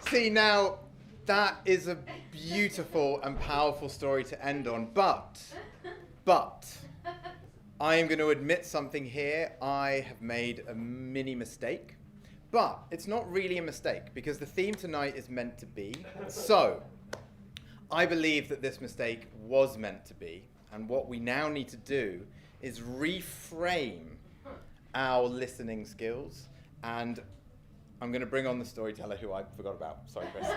See, now, that is a beautiful and powerful story to end on, but, I am going to admit something here. I have made a mini mistake, but it's not really a mistake, because the theme tonight is meant to be. So, I believe that this mistake was meant to be, and what we now need to do is reframe our listening skills, and I'm going to bring on the storyteller who I forgot about. Sorry, Chris.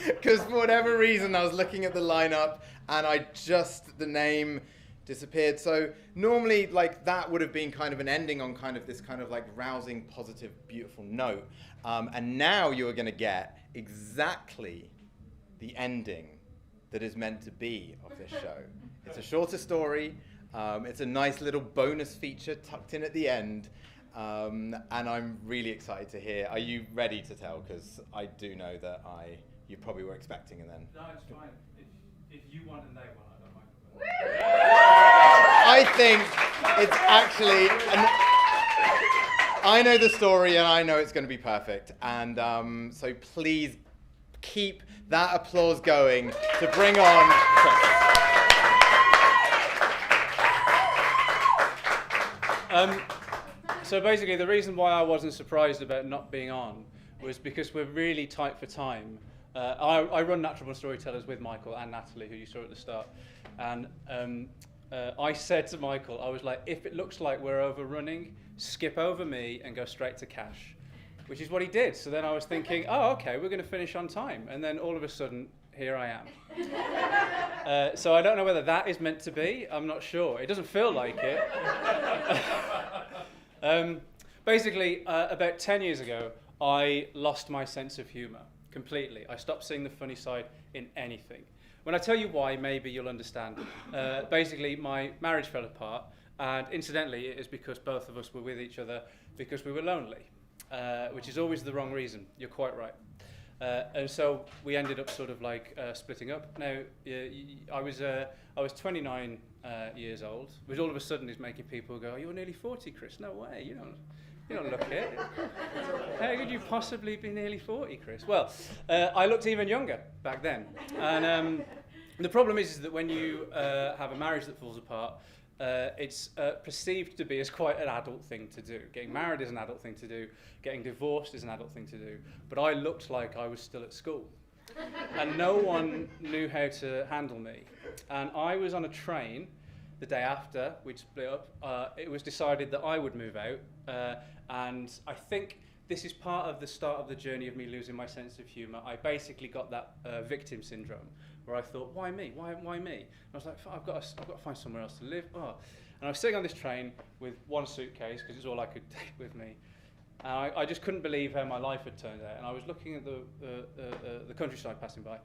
Because for whatever reason, I was looking at the lineup, and the name disappeared. So normally, like, that would have been kind of an ending on kind of this kind of like rousing, positive, beautiful note. And now you are going to get exactly the ending that is meant to be of this show. It's a shorter story. It's a nice little bonus feature tucked in at the end. And I'm really excited to hear. Are you ready to tell? Because I do know that you probably were expecting, and then. No, it's fine. If you want and they want, I don't mind. I think it's actually. I know the story, and I know it's going to be perfect. And so please keep that applause going to bring on Chris. So basically, the reason why I wasn't surprised about not being on was because we're really tight for time. I run Natural Born Storytellers with Michael and Natalie, who you saw at the start. And I said to Michael, I was like, if it looks like we're overrunning, skip over me and go straight to Cash, which is what he did. So then I was thinking, oh, okay, we're going to finish on time. And then all of a sudden, here I am. So I don't know whether that is meant to be. I'm not sure. It doesn't feel like it. Basically, about 10 years ago, I lost my sense of humour completely. I stopped seeing the funny side in anything. When I tell you why, maybe you'll understand. Basically, my marriage fell apart, and incidentally, it is because both of us were with each other because we were lonely, which is always the wrong reason. You're quite right. And so we ended up sort of like splitting up. Now, I was 29 years old, which all of a sudden is making people go, "You're nearly 40, Chris." No way, you don't look it. How could you possibly be nearly 40, Chris? Well, I looked even younger back then. And the problem is that when you have a marriage that falls apart, it's perceived to be as quite an adult thing to do. Getting married is an adult thing to do. Getting divorced is an adult thing to do. But I looked like I was still at school. And no one knew how to handle me. And I was on a train the day after we'd split up. It was decided that I would move out. And I think this is part of the start of the journey of me losing my sense of humour. I basically got that victim syndrome, where I thought, why me? Why me? And I was like, I've got to find somewhere else to live. Oh. And I was sitting on this train with one suitcase, because it's all I could take with me. And I just couldn't believe how my life had turned out. And I was looking at the countryside passing by,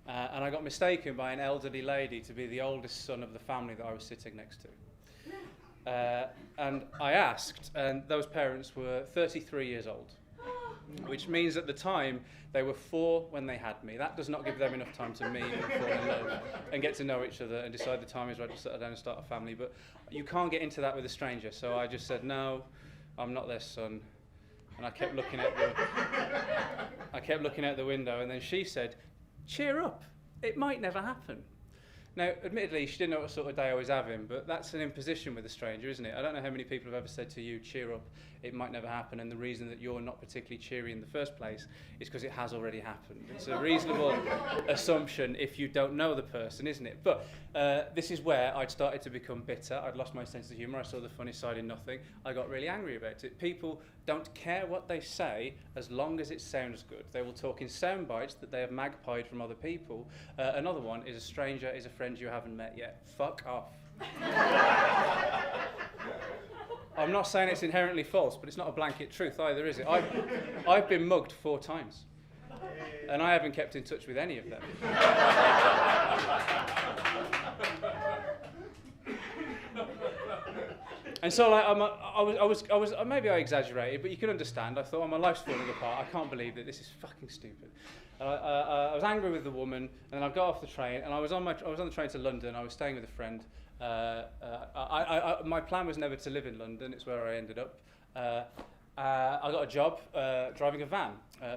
and I got mistaken by an elderly lady to be the oldest son of the family that I was sitting next to. And I asked, and those parents were 33 years old, which means at the time they were 4 when they had me. That does not give them enough time to meet and fall in love and get to know each other and decide the time is right to settle down and start a family. But you can't get into that with a stranger. So I just said, no, I'm not their son. And I kept looking out the window, and then she said, cheer up, it might never happen. Now, admittedly, she didn't know what sort of day I was having, but that's an imposition with a stranger, isn't it? I don't know how many people have ever said to you, cheer up, it might never happen, and the reason that you're not particularly cheery in the first place is because it has already happened. It's a reasonable assumption if you don't know the person, isn't it? But this is where I'd started to become bitter. I'd lost my sense of humour. I saw the funny side in nothing. I got really angry about it. People don't care what they say as long as it sounds good. They will talk in sound bites that they have magpied from other people. Another one is a stranger is a friend you haven't met yet. Fuck off. I'm not saying it's inherently false, but it's not a blanket truth either, is it? I've been mugged 4 times, and I haven't kept in touch with any of them. And so, like, I was maybe I exaggerated, but you can understand. I thought, oh, my life's falling apart. I can't believe that this is fucking stupid. I was angry with the woman, and then I got off the train, and I was on the train to London. I was staying with a friend. My plan was never to live in London. It's where I ended up. I got a job driving a van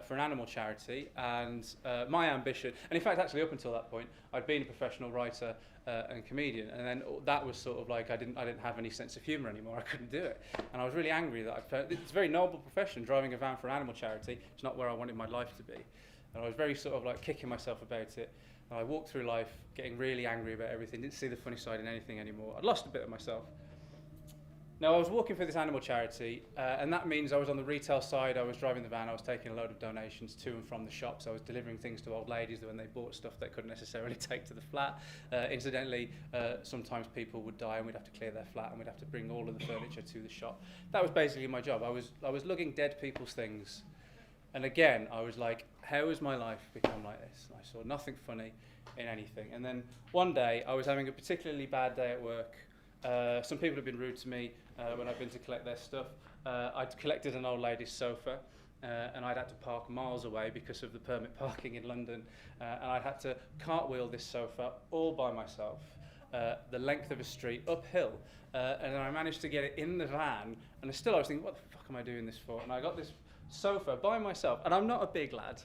for an animal charity, and my ambition, and in fact actually up until that point, I'd been a professional writer and comedian, and then that was sort of like I didn't have any sense of humour anymore. I couldn't do it, and I was really angry that it's a very noble profession, driving a van for an animal charity. It's not where I wanted my life to be, and I was very sort of like kicking myself about it. And I walked through life getting really angry about everything, didn't see the funny side in anything anymore. I'd lost a bit of myself. Now, I was working for this animal charity, and that means I was on the retail side, I was driving the van, I was taking a load of donations to and from the shops, I was delivering things to old ladies when they bought stuff they couldn't necessarily take to the flat. Incidentally, sometimes people would die and we'd have to clear their flat and we'd have to bring all of the furniture to the shop. That was basically my job. I was lugging dead people's things. And again, I was like, how has my life become like this? And I saw nothing funny in anything. And then one day, I was having a particularly bad day at work. Some people have been rude to me when I've been to collect their stuff. I'd collected an old lady's sofa, and I'd had to park miles away because of the permit parking in London. And I'd had to cartwheel this sofa all by myself, the length of a street, uphill. And then I managed to get it in the van, and still I was thinking, what the fuck am I doing this for? And I got this sofa by myself, and I'm not a big lad,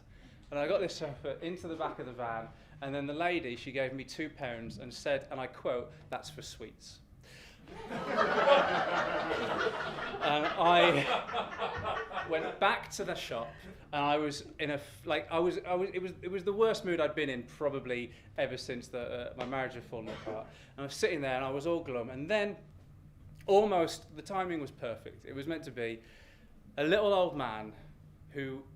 and I got this sofa into the back of the van, and then the lady, she gave me £2 and said, and I quote, "That's for sweets." And I went back to the shop, and I was in a it was the worst mood I'd been in probably ever since my marriage had fallen apart. And I was sitting there, and I was all glum, and then almost the timing was perfect. It was meant to be a little old man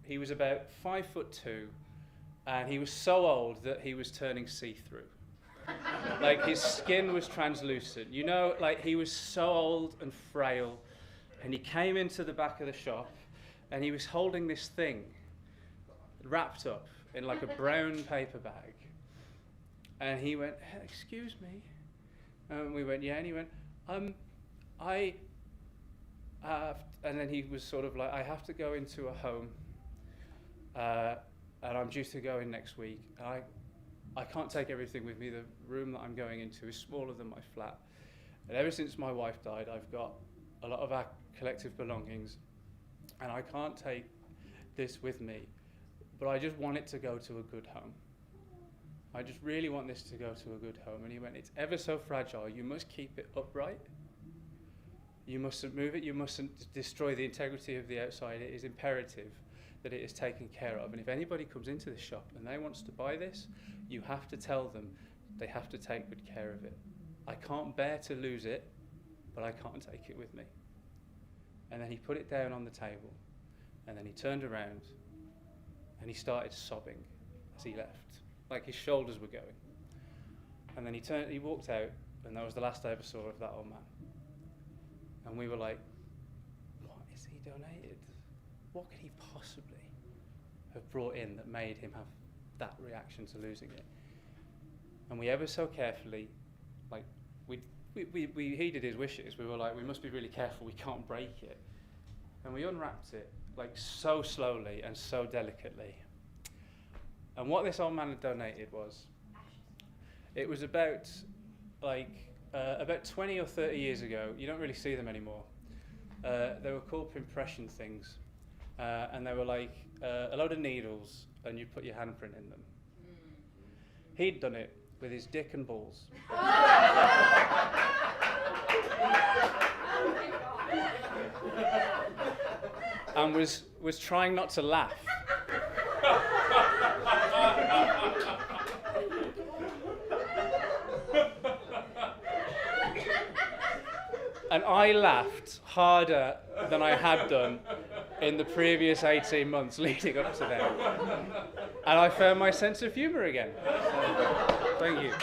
he was about 5'2", and he was so old that he was turning see-through. Like his skin was translucent, you know, like he was so old and frail. And he came into the back of the shop, and he was holding this thing wrapped up in like a brown paper bag. And he went, "Excuse me." And we went, "Yeah." And he went, and then he was sort of like, "I have to go into a home, and I'm due to go in next week. I can't take everything with me. The room that I'm going into is smaller than my flat. And ever since my wife died, I've got a lot of our collective belongings, and I can't take this with me, but I just want it to go to a good home. I just really want this to go to a good home." And he went, "It's ever so fragile. You must keep it upright. You mustn't move it. You mustn't destroy the integrity of the outside. It is imperative that it is taken care of. And if anybody comes into the shop and they wants to buy this, you have to tell them they have to take good care of it. I can't bear to lose it, but I can't take it with me." And then he put it down on the table, and then he turned around and he started sobbing as he left, like his shoulders were going. And then he walked out, and that was the last I ever saw of that old man. And we were like, what is he donated? What could he possibly have brought in that made him have that reaction to losing it? And we ever so carefully, like, we heeded his wishes. We were like, we must be really careful, we can't break it. And we unwrapped it, like, so slowly and so delicately. And what this old man had donated was, it was about 20 or 30 years ago. You don't really see them anymore. They were called impression things. And they were like a load of needles, and you put your handprint in them. He'd done it with his dick and balls. And was trying not to laugh. And I laughed harder than I had done in the previous 18 months leading up to then. And I found my sense of humour again. So, thank you.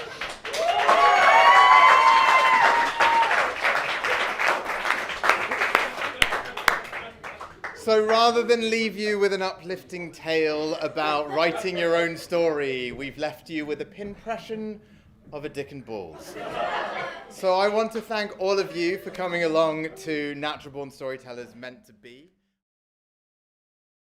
So rather than leave you with an uplifting tale about writing your own story, we've left you with a pinpression of a dick and balls. So I want to thank all of you for coming along to Natural Born Storytellers Meant to Be.